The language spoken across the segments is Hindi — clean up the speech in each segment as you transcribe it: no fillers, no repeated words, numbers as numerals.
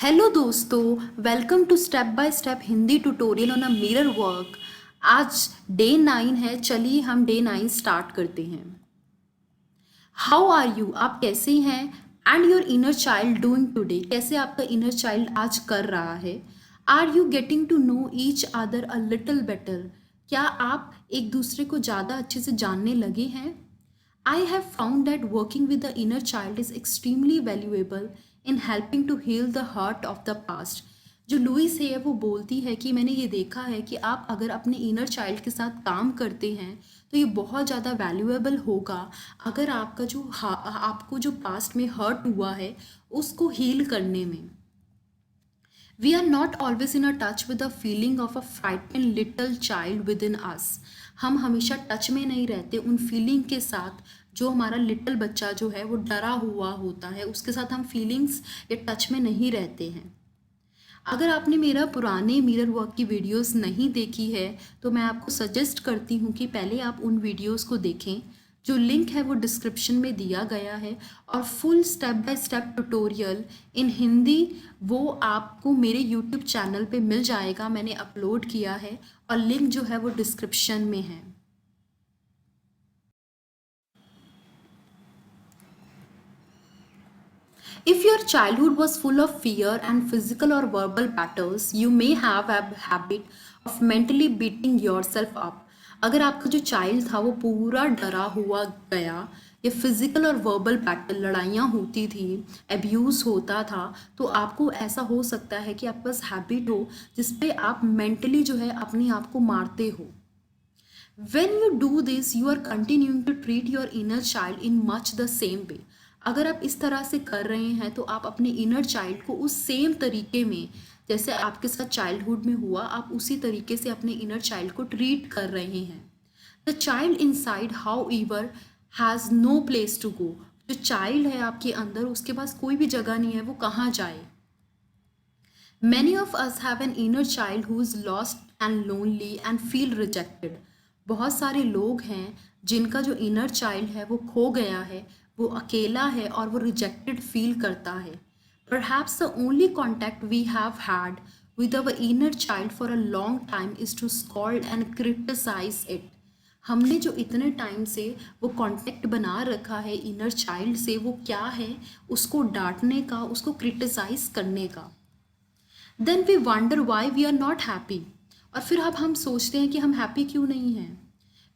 हेलो दोस्तों, welcome to step by step Hindi tutorial on a mirror work. आज डे 9 है। चलिए हम डे 9 स्टार्ट करते हैं। How are you? आप कैसे हैं? And your inner child doing today? कैसे आपका इनर चाइल्ड आज कर रहा है? Are you getting to know each other a little better? क्या आप एक दूसरे को ज़्यादा अच्छे से जानने लगे हैं? I have found that working with the inner child is extremely valuable in helping to heal the hurt of the past. जो लुइस है वो बोलती है कि मैंने ये देखा है कि आप अगर अपने इनर चाइल्ड के साथ काम करते हैं तो ये बहुत ज़्यादा वैल्यूएबल होगा अगर आपका आपको जो पास्ट में हर्ट हुआ है उसको हील करने में। We are not always in a touch with the feeling of a frightened little child within us. हम हमेशा टच में नहीं रहते उन फीलिंग के साथ जो हमारा लिटिल बच्चा जो है वो डरा हुआ होता है, उसके साथ हम फीलिंग्स या टच में नहीं रहते हैं। अगर आपने मेरा पुराने मिरर वर्क की वीडियोस नहीं देखी है तो मैं आपको सजेस्ट करती हूँ कि पहले आप उन वीडियोस को देखें। जो लिंक है वो डिस्क्रिप्शन में दिया गया है और full step by step tutorial इन हिंदी वो आपको मेरे यूट्यूब चैनल पे मिल जाएगा। मैंने अपलोड किया है और लिंक जो है वो डिस्क्रिप्शन में है। If your childhood was full of fear and physical or verbal battles, you may have a habit of mentally beating yourself up. अगर आपका जो चाइल्ड था वो पूरा डरा हुआ गया या फिजिकल और वर्बल बैटल लड़ाइयाँ होती थी, एब्यूज़ होता था, तो आपको ऐसा हो सकता है कि आपके पास हैबिट हो जिसपे आप मेंटली जो है अपने आप को मारते हो। When you do this, you are continuing to treat your inner child in much the same way. अगर आप इस तरह से कर रहे हैं तो आप अपने इनर चाइल्ड को उस सेम तरीके में जैसे आपके साथ चाइल्डहुड में हुआ, आप उसी तरीके से अपने इनर चाइल्ड को ट्रीट कर रहे हैं। The child inside however has no place to go. जो चाइल्ड है आपके अंदर उसके पास कोई भी जगह नहीं है, वो कहाँ जाए। Many of us have an inner child who is lost and lonely and feel rejected. बहुत सारे लोग हैं जिनका जो इनर चाइल्ड है वो खो गया है, वो अकेला है और वो रिजेक्टेड फील करता है। Perhaps the only contact we have had with our inner child for a long time is to scold and criticize it. हमने जो इतने टाइम से वो कांटेक्ट बना रखा है इनर चाइल्ड से, वो क्या है? उसको डांटने का, उसको क्रिटिसाइज करने का। Then we wonder why we are not happy. और फिर अब हम सोचते हैं कि हम हैप्पी क्यों नहीं हैं।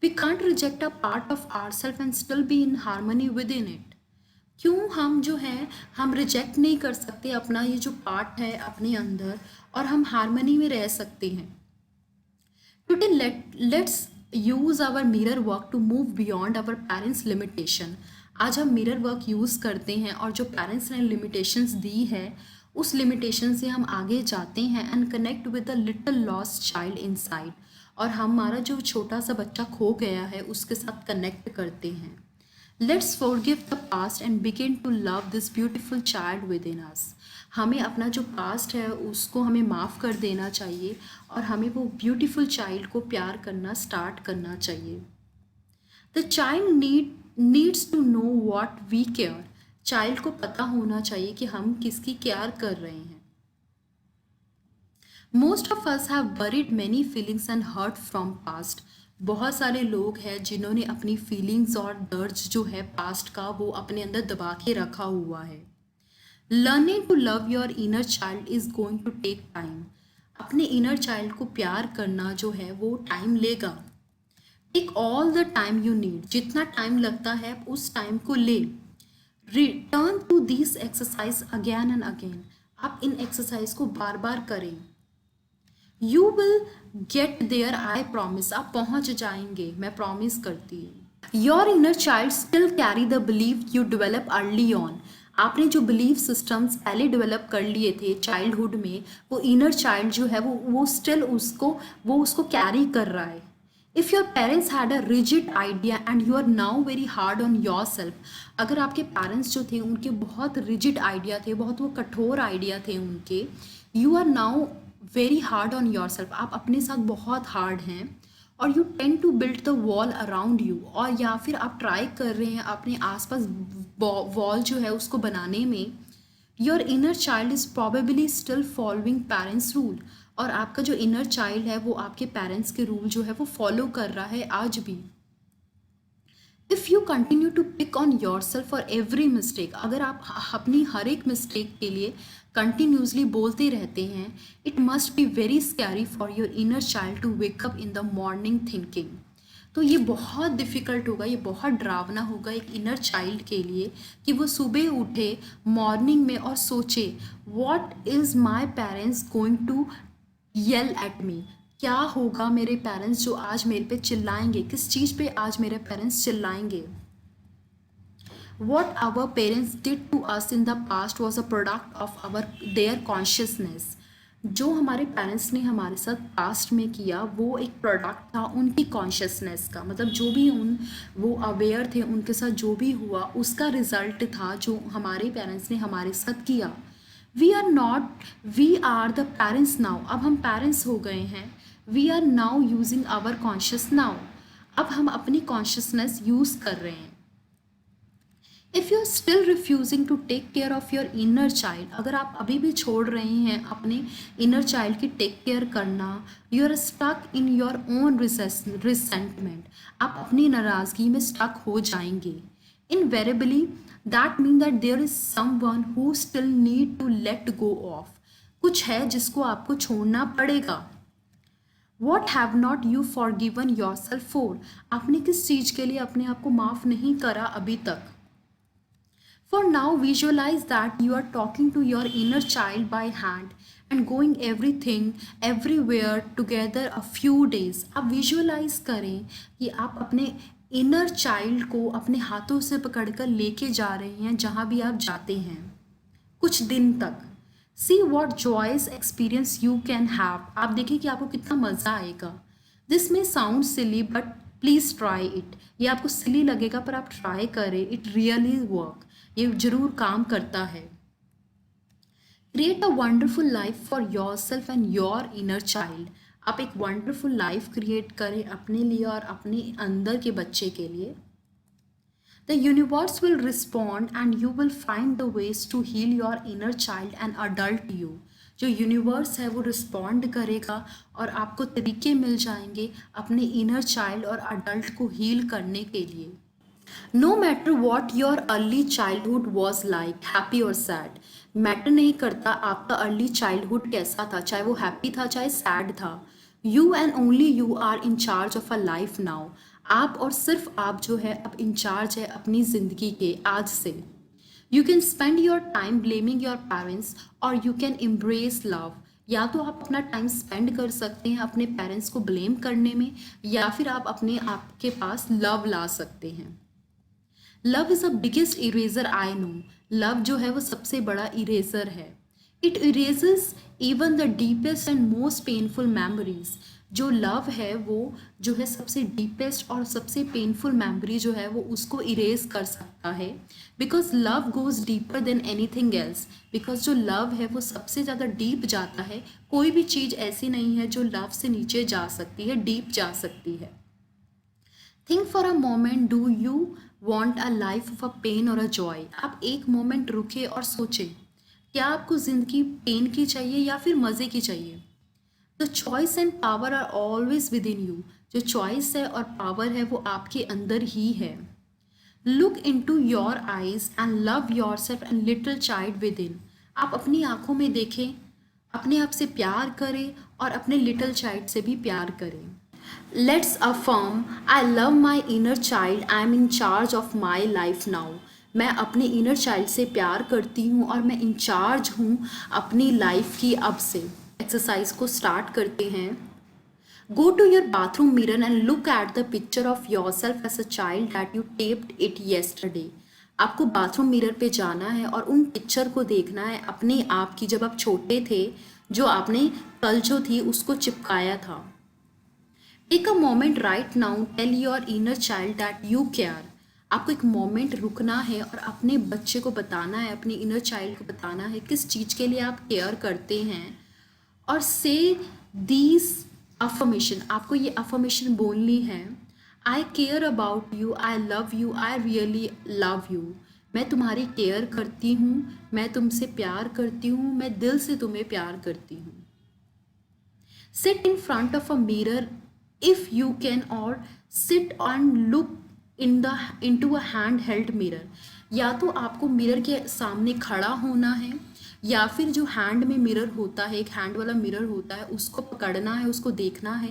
We can't reject a part of our self and still be in harmony within it. क्यों हम जो है हम रिजेक्ट नहीं कर सकते अपना ये जो पार्ट है अपने अंदर और हम हारमोनी में रह सकते हैं। Today let's use our mirror work to move beyond our parents limitation. आज हम मिरर वर्क यूज़ करते हैं और जो पेरेंट्स ने लिमिटेशंस दी है उस लिमिटेशन से हम आगे जाते हैं and connect with the little lost child inside. और हमारा जो छोटा सा बच्चा खो गया है उसके साथ कनेक्ट करते हैं। Let's forgive the past and begin to love this beautiful child within us. हमें अपना जो पास्ट है उसको हमें माफ़ कर देना चाहिए और हमें वो ब्यूटीफुल चाइल्ड को प्यार करना स्टार्ट करना चाहिए। The child needs to know what we care. Child को पता होना चाहिए कि हम किसकी केयर कर रहे हैं। Most of us have buried many feelings and hurt from past. बहुत सारे लोग हैं जिन्होंने अपनी फीलिंग्स और दर्द जो है पास्ट का वो अपने अंदर दबा के रखा हुआ है। Learning to love your inner child is going to take time. अपने इनर चाइल्ड को प्यार करना जो है वो टाइम लेगा। Take all the time you need. जितना टाइम लगता है उस टाइम को ले। Return to this exercise again and again. आप इन एक्सरसाइज को बार बार करें। You will get there, I promise. आप पहुंच जाएंगे, मैं प्रॉमिस करती हूँ। Your inner child still carry the believe you develop early on. आपने जो बिलीव सिस्टम्स पहले डेवलप कर लिए थे चाइल्डहुड में, वो इनर चाइल्ड जो है वो स्टिल उसको कैरी कर रहा है। If your parents had a rigid idea and you are now very hard on your self. अगर आपके पेरेंट्स जो थे उनके बहुत रिजिड आइडिया थे, बहुत वो कठोर आइडिया थे उनके, you are now very hard on your self. आप अपने साथ बहुत हार्ड हैं और you tend to build the wall around you. और या फिर आप ट्राई कर रहे हैं अपने आसपास वॉल जो है उसको बनाने में। Your inner child is probably still following parents rule, और आपका जो इनर चाइल्ड है वो आपके पेरेंट्स के रूल जो है वो फॉलो कर रहा है आज भी। If you continue to pick on your self for every mistake, अगर आप अपनी हर एक मिस्टेक के लिए कंटिन्यूसली बोलते रहते हैं, it must be very scary for your inner child to wake up in the morning thinking. तो ये बहुत डिफ़िकल्ट होगा, ये बहुत डरावना होगा एक इनर चाइल्ड के लिए कि वो सुबह उठे मॉर्निंग में और सोचे what is my parents going to yell at me, क्या होगा मेरे पेरेंट्स जो आज मेरे पे चिल्लाएंगे, किस चीज़ पे आज मेरे पेरेंट्स चिल्लाएंगे। What our parents did to us in the past was a product of our their consciousness, जो हमारे पेरेंट्स ने हमारे साथ पास्ट में किया वो एक प्रोडक्ट था उनकी कॉन्शियसनेस का, मतलब जो भी वो अवेयर थे उनके साथ जो भी हुआ उसका रिजल्ट था जो हमारे पेरेंट्स ने हमारे साथ किया। We are not, we are the parents now, अब हम पेरेंट्स हो गए हैं। We are now using our conscious now, अब हम अपनी कॉन्शियसनेस यूज़ कर रहे हैं। If you are still refusing to take care of your inner child, अगर आप अभी भी छोड़ रहे हैं अपने इनर चाइल्ड की टेक केयर करना, you are stuck in your own resentment, आप अपनी नाराज़गी में स्टक हो जाएंगे। Invariably that mean that there is someone who still need to let go of, कुछ है जिसको आपको छोड़ना पड़ेगा। What have not you forgiven your self for, आपने किस चीज़ के लिए अपने आप को माफ़ नहीं करा अभी तक। For now, visualize that you are talking to your inner child by hand and going everything, everywhere together a few days. आप visualize करें कि आप अपने inner child को अपने हाथों से पकड़कर लेके जा रहे हैं जहाँ भी आप जाते हैं कुछ दिन तक। See what joyous experience you can have. आप देखिए कि आपको कितना मज़ा आएगा। This may sound silly but please try it. ये आपको silly लगेगा पर आप try करें, it really work. ये ज़रूर काम करता है। Create a wonderful life for your self and your inner child, आप एक वंडरफुल लाइफ क्रिएट करें अपने लिए और अपने अंदर के बच्चे के लिए। The universe will respond and you will find the ways to heal your inner child and adult you, जो यूनिवर्स है वो रिस्पॉन्ड करेगा और आपको तरीके मिल जाएंगे अपने इनर चाइल्ड और अडल्ट को हील करने के लिए। No matter what your early childhood was like, happy और सैड, मैटर नहीं करता आपका अर्ली चाइल्डहुड कैसा था, चाहे वो हैप्पी था चाहे सैड था। You and only you are in charge of a life now, आप और सिर्फ आप जो है अब इंचार्ज है अपनी ज़िंदगी के आज से। You can spend your time blaming your parents और यू कैन एम्ब्रेस लव, या तो आप अपना टाइम स्पेंड कर सकते हैं अपने पेरेंट्स को ब्लेम करने में, या फिर आप अपने आप के पास लव ला सकते हैं। Love is a biggest eraser I know, love जो है वो सबसे बड़ा इरेजर है। It erases even the deepest and most painful memories, जो लव है वो जो है सबसे डीपेस्ट और सबसे पेनफुल मेमोरी जो है वो उसको इरेज कर सकता है। Because love goes deeper than anything else, because जो लव है वो सबसे ज़्यादा डीप जाता है, कोई भी चीज़ ऐसी नहीं है जो लव से नीचे जा सकती है, डीप जा सकती है। Think for a moment, do you want a life of a pain or a Joy, आप एक मोमेंट रुके और सोचें क्या आपको ज़िंदगी पेन की चाहिए या फिर मज़े की चाहिए। The choice and power are always within you, जो चॉइस है और पावर है वो आपके अंदर ही है। Look into your eyes and love your self and little child within, आप अपनी आँखों में देखें, अपने आप से प्यार करें और अपने लिटिल चाइल्ड से भी प्यार करें। Let's affirm, I love my inner child, I am in charge of my life now. मैं अपने इनर चाइल्ड से प्यार करती हूँ और मैं इंचार्ज हूँ अपनी लाइफ की अब से। एक्सरसाइज को स्टार्ट करते हैं। Go to your bathroom mirror and look at the picture of your self as a child that you taped it yesterday, आपको बाथरूम मिरर पे जाना है और उन पिक्चर को देखना है अपने आप की जब आप छोटे थे, जो आपने कल जो थी उसको चिपकाया था। Take a moment right now, tell your inner child that you care, आपको एक मोमेंट रुकना है और अपने बच्चे को बताना है, अपने इनर चाइल्ड को बताना है किस चीज़ के लिए आप केयर करते हैं। और से दीज अफर्मेशन, आपको ये अफर्मेशन बोलनी है। I care about you, I love you, I really love you, मैं तुम्हारी केयर करती हूँ, मैं तुमसे प्यार करती हूँ, मैं दिल से तुम्हें प्यार करती हूँ। Sit in front of a mirror if you can, or sit and look into a handheld mirror. या तो आपको मिरर के सामने खड़ा होना है, या फिर जो हैंड में मिरर होता है, एक हैंड वाला मिरर होता है, उसको पकड़ना है, उसको देखना है।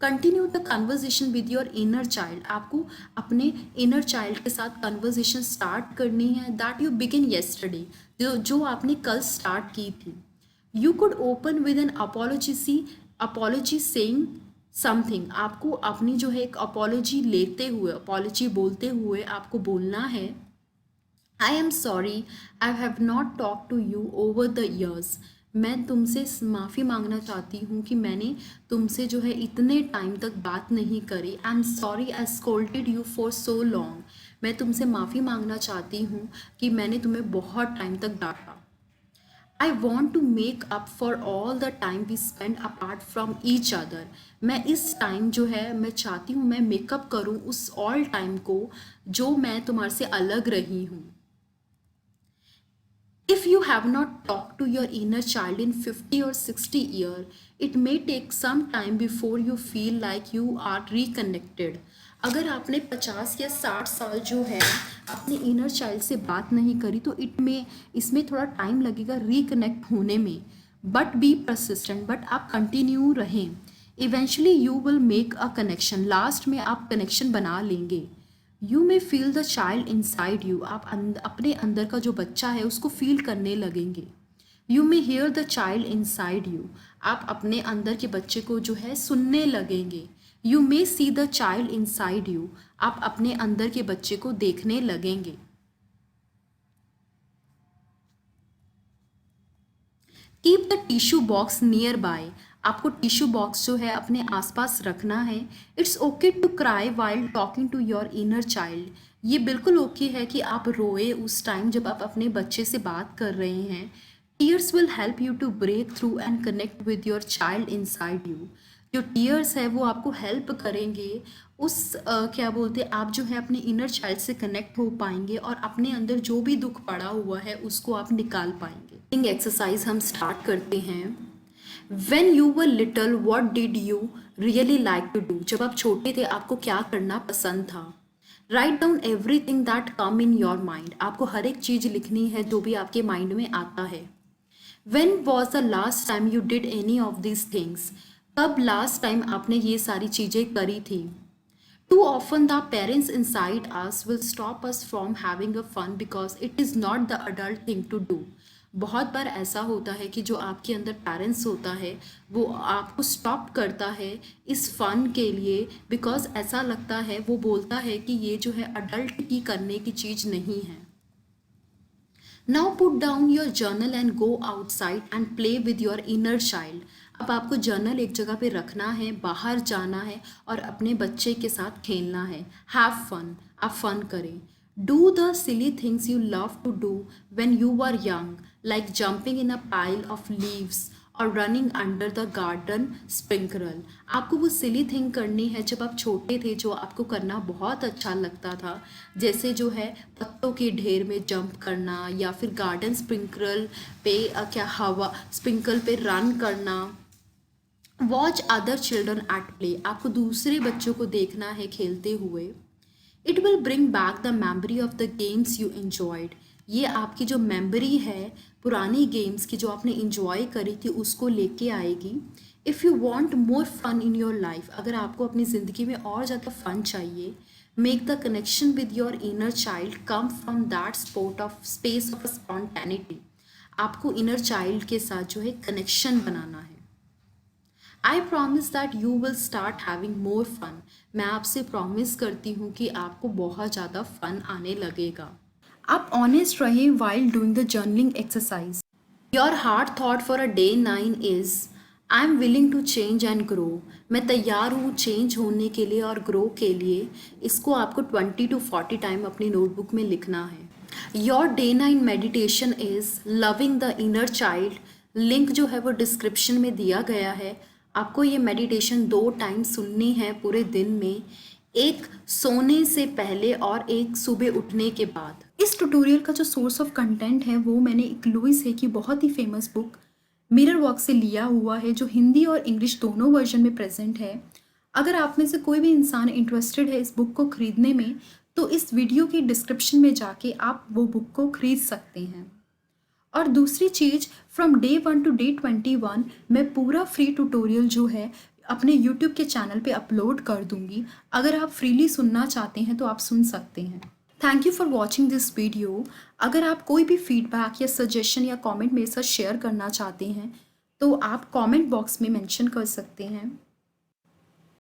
Continue the conversation with your inner child. आपको अपने इनर चाइल्ड के साथ कन्वर्जेशन स्टार्ट करनी है, दैट यू बिगिन येस्टरडे, जो आपने कल स्टार्ट की थी। You could open with an apology saying something. आपको अपनी जो है एक अपॉलोजी लेते हुए, अपॉलोजी बोलते हुए आपको बोलना है, I am sorry I have not talk to you over the years. मैं तुमसे माफ़ी मांगना चाहती हूँ कि मैंने तुमसे जो है इतने टाइम तक बात नहीं करी। आई am sorry I scolded you for so long. मैं तुमसे माफ़ी मांगना चाहती हूँ कि मैंने तुम्हें बहुत टाइम तक डांटा। I want to make up for all the time we spend apart from each other. मैं इस टाइम जो है, मैं चाहती हूँ मैं मेकअप करूँ उस ऑल टाइम को जो मैं तुम्हारे से अलग रही हूँ। If you have not talked to your inner child in 50 or 60 years, it may take some time before you feel like you are reconnected. अगर आपने 50 या 60 साल जो है अपने इनर चाइल्ड से बात नहीं करी तो इसमें थोड़ा टाइम लगेगा रिकनेक्ट होने में। बट बी परसिस्टेंट, बट आप कंटिन्यू रहें। Eventually you will make a connection, last में आप कनेक्शन बना लेंगे। You may feel the child inside you, आप अपने अंदर का जो बच्चा है उसको फील करने लगेंगे। You may here the child inside you, आप अपने अंदर के बच्चे को जो है सुनने लगेंगे। You may see the child inside you, आप अपने अंदर के बच्चे को देखने लगेंगे। Keep the tissue box nearby, आपको टिश्यू बॉक्स जो है अपने आसपास रखना है। It's okay to cry while talking to your inner child, ये बिल्कुल ओके है कि आप रोए उस टाइम जब आप अपने बच्चे से बात कर रहे हैं। Tears will help you to break through and connect with your child inside you, जो टीयर्स है वो आपको हेल्प करेंगे उस क्या बोलते हैं, आप जो है अपने इनर चाइल्ड से कनेक्ट हो पाएंगे और अपने अंदर जो भी दुख पड़ा हुआ है उसको आप निकाल पाएंगे। एक्सरसाइज हम स्टार्ट करते हैं। When you were little, what did you really like to do? जब आप छोटे थे आपको क्या करना पसंद था? Write down everything that come in your mind. आपको हर एक चीज़ लिखनी है जो भी आपके माइंड में आता है। When was the last time you did any of these things? कब लास्ट टाइम आपने ये सारी चीज़ें करी थी? Too often the parents inside us will stop us from having a fun because it is not the adult thing to do. बहुत बार ऐसा होता है कि जो आपके अंदर पेरेंट्स होता है वो आपको स्टॉप करता है इस फन के लिए, बिकॉज ऐसा लगता है, वो बोलता है कि ये जो है अडल्ट की करने की चीज़ नहीं है। Now put down your journal and go outside and play with your inner child. अब आपको जर्नल एक जगह पे रखना है, बाहर जाना है और अपने बच्चे के साथ खेलना है। हैव फन, आप फन करें। Do the silly things you love to do when you are young, like jumping in a pile of leaves or running under the garden sprinkler. आपको वो सिली थिंग करनी है जब आप छोटे थे, जो आपको करना बहुत अच्छा लगता था, जैसे जो है पत्तों के ढेर में जंप करना या फिर गार्डन स्प्रिंकलर पे हवा स्प्रिंकल पे रन करना। Watch other children at play, आपको दूसरे बच्चों को देखना है खेलते हुए। It will bring back the memory of the games you enjoyed, ये आपकी जो मेमोरी है पुरानी गेम्स की जो आपने इंजॉय करी थी उसको लेके आएगी। If you want more fun in your life, अगर आपको अपनी ज़िंदगी में और ज़्यादा फन चाहिए, make the connection with your inner child come from that space of spontaneity, आपको इनर चाइल्ड के साथ जो है कनेक्शन बनाना है। I promise that you will start having more fun, मैं आपसे प्रॉमिस करती हूँ कि आपको बहुत ज़्यादा फन आने लगेगा। आप ऑनेस्ट रहें while doing the journaling exercise. Your heart thought for a day 9 is I am willing to change and grow, मैं तैयार हूँ चेंज होने के लिए और ग्रो के लिए। इसको आपको 20 to 40 टाइम अपनी नोटबुक में लिखना है। Your day 9 meditation is loving the inner child, link जो है वो डिस्क्रिप्शन में दिया गया है। आपको ये मेडिटेशन 2 टाइम सुननी है पूरे दिन में। एक सोने से पहले और एक सुबह उठने के बाद। इस ट्यूटोरियल का जो सोर्स ऑफ कंटेंट है वो मैंने एक लुइस है की बहुत ही फेमस बुक मिरर वर्क से लिया हुआ है, जो हिंदी और इंग्लिश दोनों वर्जन में प्रेजेंट है। अगर आप में से कोई भी इंसान इंटरेस्टेड है इस बुक को खरीदने में, तो इस वीडियो की डिस्क्रिप्शन में जाके आप वो बुक को खरीद सकते हैं। और दूसरी चीज़, फ्रॉम डे 1 टू डे 21 मैं पूरा फ्री ट्यूटोरियल जो है अपने यूट्यूब के चैनल पे अपलोड कर दूंगी। अगर आप फ्रीली सुनना चाहते हैं तो आप सुन सकते हैं। Thank you for watching this video. अगर आप कोई भी फीडबैक या सजेशन या कमेंट मेरे साथ शेयर करना चाहते हैं तो आप कमेंट बॉक्स में मेंशन कर सकते हैं।